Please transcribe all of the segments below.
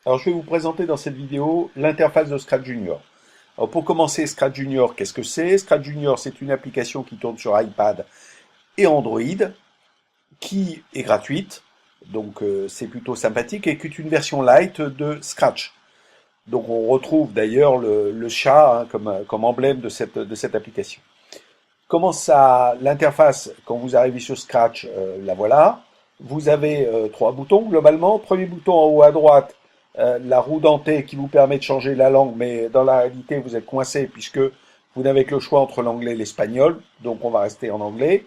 Alors, je vais vous présenter dans cette vidéo l'interface de Scratch Junior. Alors, pour commencer, Scratch Junior, qu'est-ce que c'est? Scratch Junior, c'est une application qui tourne sur iPad et Android, qui est gratuite, donc c'est plutôt sympathique, et qui est une version light de Scratch. Donc, on retrouve d'ailleurs le chat hein, comme emblème de cette application. Comment ça, l'interface, quand vous arrivez sur Scratch, la voilà. Vous avez trois boutons globalement. Premier bouton en haut à droite, la roue dentée qui vous permet de changer la langue, mais dans la réalité, vous êtes coincé puisque vous n'avez que le choix entre l'anglais et l'espagnol, donc on va rester en anglais.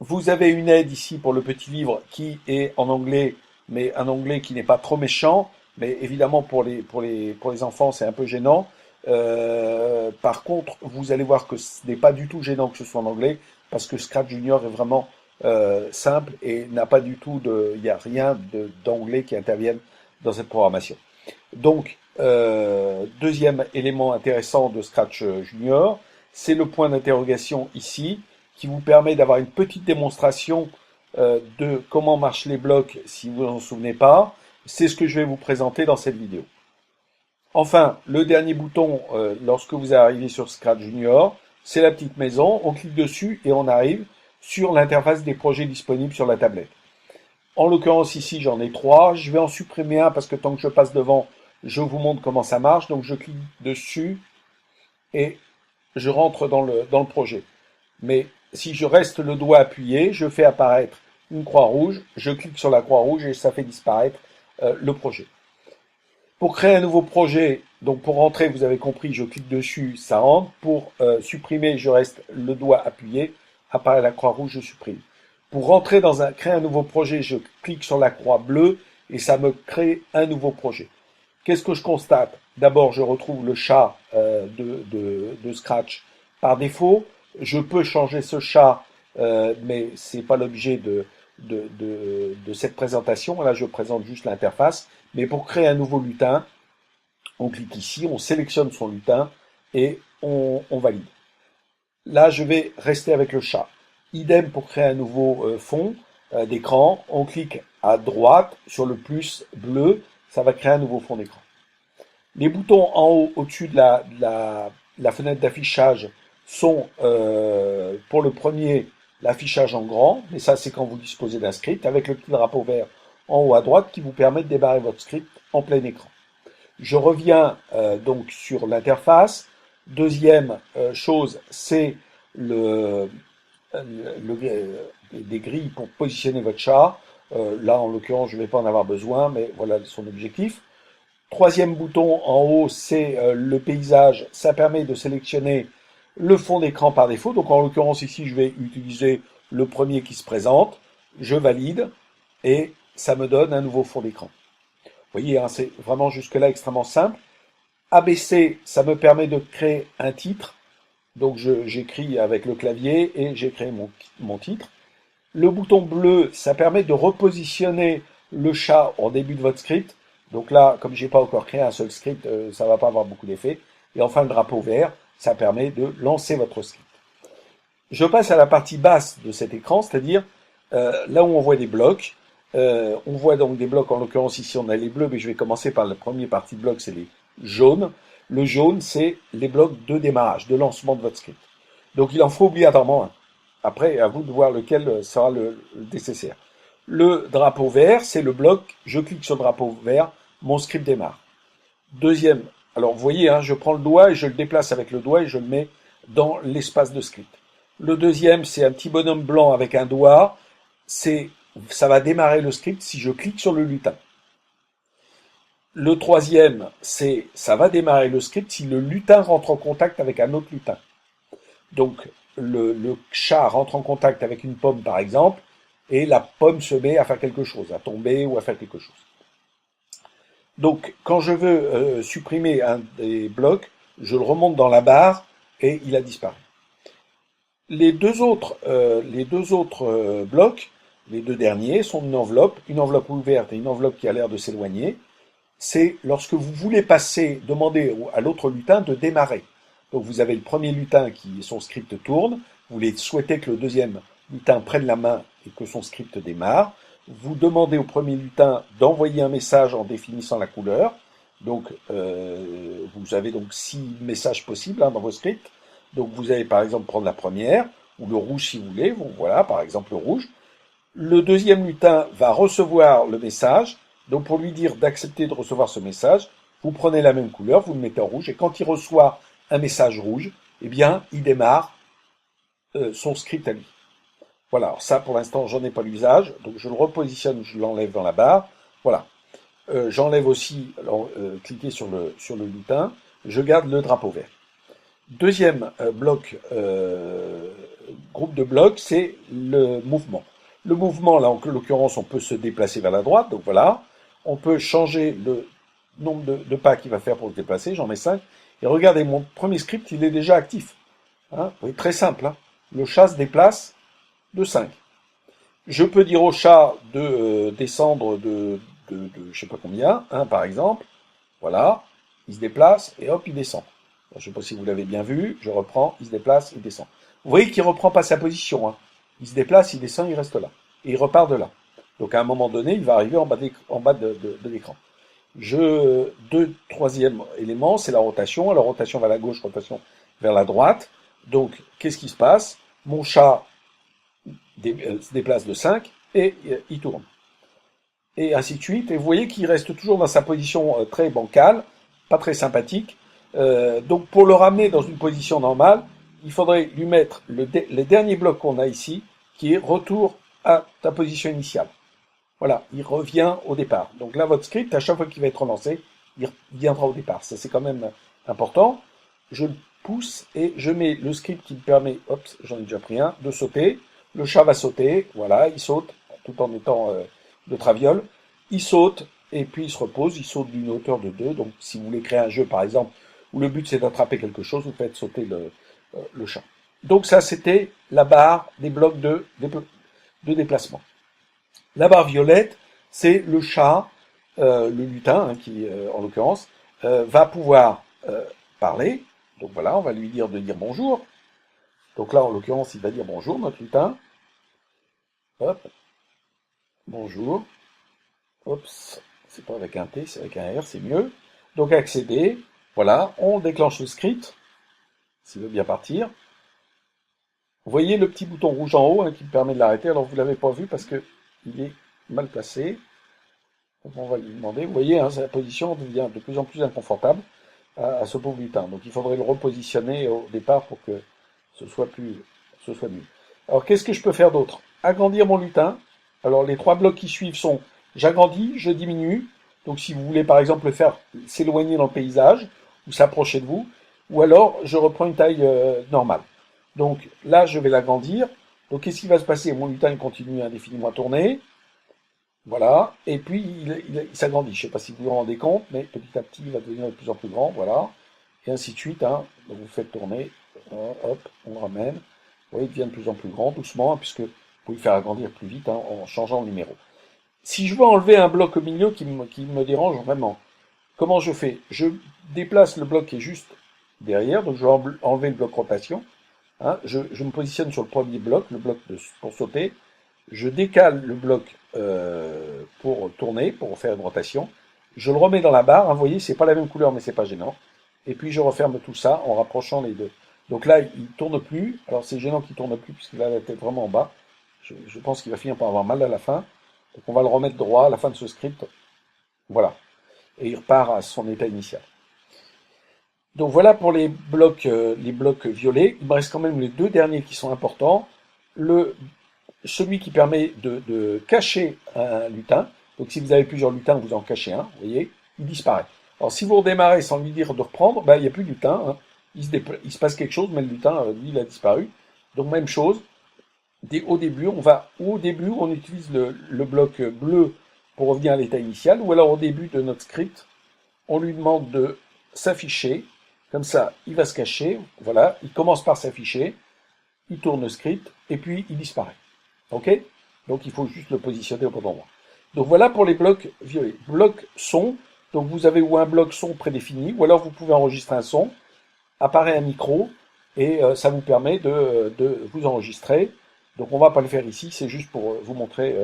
Vous avez une aide ici pour le petit livre qui est en anglais, mais un anglais qui n'est pas trop méchant, mais évidemment pour les enfants, c'est un peu gênant. Par contre, vous allez voir que ce n'est pas du tout gênant que ce soit en anglais, parce que Scratch Junior est vraiment simple et n'a pas du tout il n'y a rien d'anglais qui intervienne dans cette programmation. Donc, deuxième élément intéressant de Scratch Junior, c'est le point d'interrogation ici, qui vous permet d'avoir une petite démonstration de comment marchent les blocs si vous n'en souvenez pas. C'est ce que je vais vous présenter dans cette vidéo. Enfin, le dernier bouton, lorsque vous arrivez sur Scratch Junior, c'est la petite maison. On clique dessus et on arrive sur l'interface des projets disponibles sur la tablette. En l'occurrence, ici, j'en ai trois. Je vais en supprimer un parce que tant que je passe devant, je vous montre comment ça marche. Donc, je clique dessus et je rentre dans le projet. Mais si je reste le doigt appuyé, je fais apparaître une croix rouge. Je clique sur la croix rouge et ça fait disparaître le projet. Pour créer un nouveau projet, donc pour rentrer, vous avez compris, je clique dessus, ça rentre. Pour supprimer, je reste le doigt appuyé, apparaît la croix rouge, je supprime. Pour rentrer créer un nouveau projet, je clique sur la croix bleue et ça me crée un nouveau projet. Qu'est-ce que je constate? D'abord, je retrouve le chat de Scratch par défaut. Je peux changer ce chat, mais c'est pas l'objet de cette présentation. Là, je présente juste l'interface. Mais pour créer un nouveau lutin, on clique ici, on sélectionne son lutin et on valide. Là, je vais rester avec le chat. Idem pour créer un nouveau fond d'écran. On clique à droite sur le plus bleu, ça va créer un nouveau fond d'écran. Les boutons en haut, au-dessus de la fenêtre d'affichage, sont pour le premier l'affichage en grand, mais ça c'est quand vous disposez d'un script, avec le petit drapeau vert en haut à droite qui vous permet de démarrer votre script en plein écran. Je reviens donc sur l'interface. Deuxième chose, c'est des grilles pour positionner votre chat. Là, en l'occurrence, je ne vais pas en avoir besoin, mais voilà son objectif. Troisième bouton en haut, c'est le paysage. Ça permet de sélectionner le fond d'écran par défaut. Donc en l'occurrence ici, je vais utiliser le premier qui se présente. Je valide et ça me donne un nouveau fond d'écran. Vous voyez, hein, c'est vraiment jusque-là extrêmement simple. ABC, ça me permet de créer un titre. Donc j'écris avec le clavier et j'ai créé mon titre. Le bouton bleu, ça permet de repositionner le chat en début de votre script. Donc là, comme j'ai pas encore créé un seul script, ça va pas avoir beaucoup d'effet. Et enfin, le drapeau vert, ça permet de lancer votre script. Je passe à la partie basse de cet écran, c'est-à-dire là où on voit des blocs. On voit donc des blocs, en l'occurrence ici on a les bleus, mais je vais commencer par la première partie de blocs, c'est les jaunes. Le jaune, c'est les blocs de démarrage, de lancement de votre script. Donc il en faut obligatoirement un. Après, à vous de voir lequel sera le nécessaire. Le drapeau vert, c'est le bloc, je clique sur le drapeau vert, mon script démarre. Deuxième, alors vous voyez, hein, je prends le doigt et je le déplace avec le doigt et je le mets dans l'espace de script. Le deuxième, c'est un petit bonhomme blanc avec un doigt, ça va démarrer le script si je clique sur le lutin. Le troisième, ça va démarrer le script si le lutin rentre en contact avec un autre lutin. Donc, le chat rentre en contact avec une pomme, par exemple, et la pomme se met à faire quelque chose, à tomber ou à faire quelque chose. Donc, quand je veux supprimer un des blocs, je le remonte dans la barre et il a disparu. Les deux autres blocs, les deux derniers, sont une enveloppe ouverte et une enveloppe qui a l'air de s'éloigner. C'est lorsque vous voulez demander à l'autre lutin de démarrer. Donc vous avez le premier lutin qui son script tourne, vous souhaitez que le deuxième lutin prenne la main et que son script démarre. vous demandez au premier lutin d'envoyer un message en définissant la couleur. Donc, vous avez donc 6 messages possibles dans vos scripts. Donc, vous allez par exemple prendre la première, ou le rouge si vous voulez. Bon, voilà, par exemple le rouge. Le deuxième lutin va recevoir le message. Donc, pour lui dire d'accepter de recevoir ce message, vous prenez la même couleur, vous le mettez en rouge. Et quand il reçoit un message rouge, eh bien, il démarre son script à lui. Voilà, alors ça pour l'instant j'en ai pas l'usage, donc je le repositionne, je l'enlève dans la barre. Voilà. J'enlève aussi, alors cliquez sur le lutin, je garde le drapeau vert. Deuxième groupe de blocs, c'est le mouvement. Le mouvement, là en l'occurrence, on peut se déplacer vers la droite, donc voilà. On peut changer le nombre de pas qu'il va faire pour se déplacer, j'en mets 5. Et regardez, mon premier script, il est déjà actif. Hein, oui, très simple. Hein. Le chat se déplace de 5. Je peux dire au chat de descendre de je sais pas combien, par exemple. Voilà, il se déplace et hop, il descend. Alors, je ne sais pas si vous l'avez bien vu, je reprends, il se déplace, il descend. Vous voyez qu'il ne reprend pas sa position. Hein. Il se déplace, il descend, il reste là. Et il repart de là. Donc à un moment donné, il va arriver en bas de l'écran. Troisième élément, c'est la rotation. La rotation vers la gauche, rotation vers la droite. Donc, qu'est-ce qui se passe? Mon chat se déplace de 5 et il tourne. Et ainsi de suite. Et vous voyez qu'il reste toujours dans sa position très bancale, pas très sympathique. Donc pour le ramener dans une position normale, il faudrait lui mettre le dernier bloc qu'on a ici, qui est retour à ta position initiale. Voilà, il revient au départ. Donc là, votre script, à chaque fois qu'il va être relancé, il viendra au départ. Ça, c'est quand même important. Je le pousse et je mets le script qui me permet, hop, j'en ai déjà pris un, de sauter. Le chat va sauter, voilà, il saute, tout en étant de traviole. Il saute, et puis il se repose, il saute d'une hauteur de 2. Donc si vous voulez créer un jeu, par exemple, où le but c'est d'attraper quelque chose, vous faites sauter le chat. Donc ça, c'était la barre des blocs de déplacement. La barre violette, c'est le chat, le lutin, hein, qui, en l'occurrence, va pouvoir parler. Donc voilà, on va lui dire de dire bonjour. Donc là, en l'occurrence, il va dire bonjour, notre lutin. Hop, bonjour. Oups, c'est pas avec un T, c'est avec un R, c'est mieux. Donc accéder, voilà, on déclenche le script, s'il veut bien partir. Vous voyez le petit bouton rouge en haut, hein, qui me permet de l'arrêter. Alors vous l'avez pas vu parce que il est mal placé. Donc on va lui demander. Vous voyez, hein, sa position devient de plus en plus inconfortable à ce pauvre lutin. Donc il faudrait le repositionner au départ pour que ce soit mieux. Alors qu'est-ce que je peux faire d'autre? Agrandir mon lutin. Alors les 3 blocs qui suivent sont j'agrandis, je diminue. Donc si vous voulez par exemple le faire s'éloigner dans le paysage ou s'approcher de vous, ou alors je reprends une taille normale. Donc là je vais l'agrandir. Donc qu'est-ce qui va se passer? Mon lutin il continue indéfiniment à tourner. Voilà, et puis il s'agrandit. Je ne sais pas si vous vous rendez compte, mais petit à petit il va devenir de plus en plus grand, voilà, et ainsi de suite. Hein. Donc vous faites tourner, hop, on le ramène. Vous voyez, il devient de plus en plus grand, doucement, hein, puisque vous pouvez le faire agrandir plus vite, hein, en changeant le numéro. Si je veux enlever un bloc au milieu qui me dérange vraiment, comment je fais? Je déplace le bloc qui est juste derrière, donc je vais enlever le bloc rotation. Hein, je me positionne sur le premier bloc, le bloc pour sauter. Je décale le bloc pour tourner, pour faire une rotation. Je le remets dans la barre. Hein, vous voyez, c'est pas la même couleur, mais c'est pas gênant. Et puis je referme tout ça en rapprochant les deux. Donc là, il tourne plus. Alors c'est gênant qu'il tourne plus puisqu'il a la tête vraiment en bas. Je pense qu'il va finir par avoir mal à la fin. Donc on va le remettre droit à la fin de ce script. Voilà. Et il repart à son état initial. Donc voilà pour les blocs violets. Il me reste quand même les 2 derniers qui sont importants. Celui qui permet de cacher un lutin. Donc si vous avez plusieurs lutins, vous en cachez un, vous voyez, il disparaît. Alors si vous redémarrez sans lui dire de reprendre, ben, il n'y a plus de lutin. Hein. Il se passe quelque chose, mais le lutin, lui, il a disparu. Donc même chose. Au début, on utilise le bloc bleu pour revenir à l'état initial, ou alors au début de notre script, on lui demande de s'afficher. Comme ça, il va se cacher. Voilà, il commence par s'afficher. Il tourne le script, et puis il disparaît. Ok? Donc il faut juste le positionner au bon endroit. Donc voilà pour les blocs violets. Bloc son, donc vous avez ou un bloc son prédéfini, ou alors vous pouvez enregistrer un son, apparaît un micro, et ça vous permet de vous enregistrer. Donc on va pas le faire ici, c'est juste pour vous montrer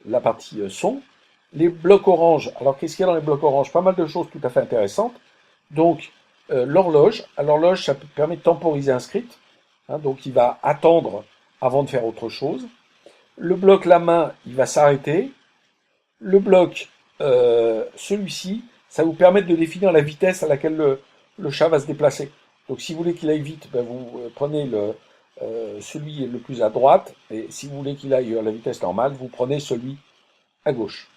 la partie son. Les blocs orange, alors qu'est-ce qu'il y a dans les blocs orange? Pas mal de choses tout à fait intéressantes. Donc, l'horloge, à l'horloge, ça permet de temporiser un script, hein, donc il va attendre avant de faire autre chose. Le bloc la main, il va s'arrêter. Le bloc, celui-ci, ça vous permet de définir la vitesse à laquelle le chat va se déplacer. Donc si vous voulez qu'il aille vite, ben vous prenez celui le plus à droite, et si vous voulez qu'il aille à la vitesse normale, vous prenez celui à gauche.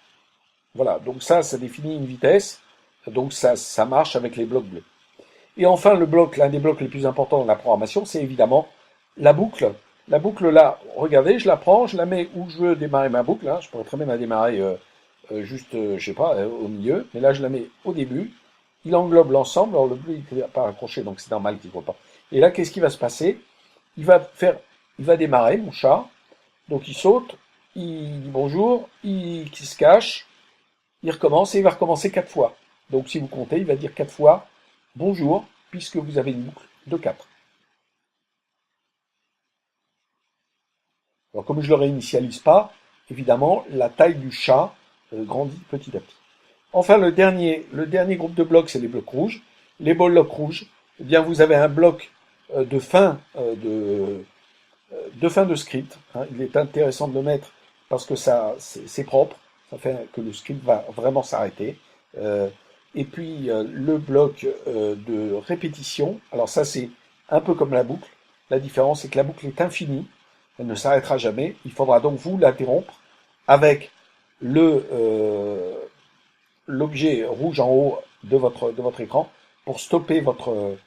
Voilà, donc ça définit une vitesse, donc ça marche avec les blocs bleus. Et enfin, l'un des blocs les plus importants dans la programmation, c'est évidemment la boucle. La boucle là, regardez, je la prends, je la mets où je veux démarrer ma boucle. Hein. Je pourrais très bien la démarrer juste, je sais pas, au milieu. Mais là, je la mets au début. Il englobe l'ensemble. Alors le bleu, il n'est pas accroché, donc c'est normal qu'il ne voit pas. Et là, qu'est-ce qui va se passer? Il va démarrer, mon chat. Donc il saute, il dit bonjour, il se cache, il recommence et il va recommencer 4 fois. Donc si vous comptez, il va dire 4 fois bonjour, puisque vous avez une boucle de 4. Alors comme je ne le réinitialise pas, évidemment, la taille du chat grandit petit à petit. Enfin, le dernier groupe de blocs, c'est les blocs rouges. Les blocs rouges, eh bien, vous avez un bloc de fin de script. Hein. Il est intéressant de le mettre parce que c'est propre. Ça fait que le script va vraiment s'arrêter. Et puis le bloc de répétition. Alors ça, c'est un peu comme la boucle. La différence, c'est que la boucle est infinie. Elle ne s'arrêtera jamais. Il faudra donc vous l'interrompre avec l'objet rouge en haut de votre écran pour stopper votre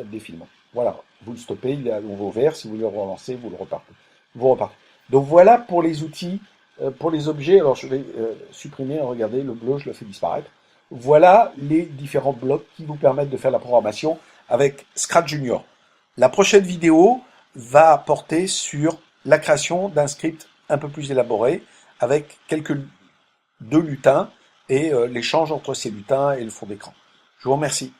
défilement. Voilà, vous le stoppez, il est à nouveau vert. Si vous le relancez, vous repartez. Donc voilà pour les outils, pour les objets. Alors je vais supprimer, regardez, le bleu, je le fais disparaître. Voilà les différents blocs qui vous permettent de faire la programmation avec Scratch Junior. La prochaine vidéo va porter sur la création d'un script un peu plus élaboré avec deux lutins et l'échange entre ces lutins et le fond d'écran. Je vous remercie.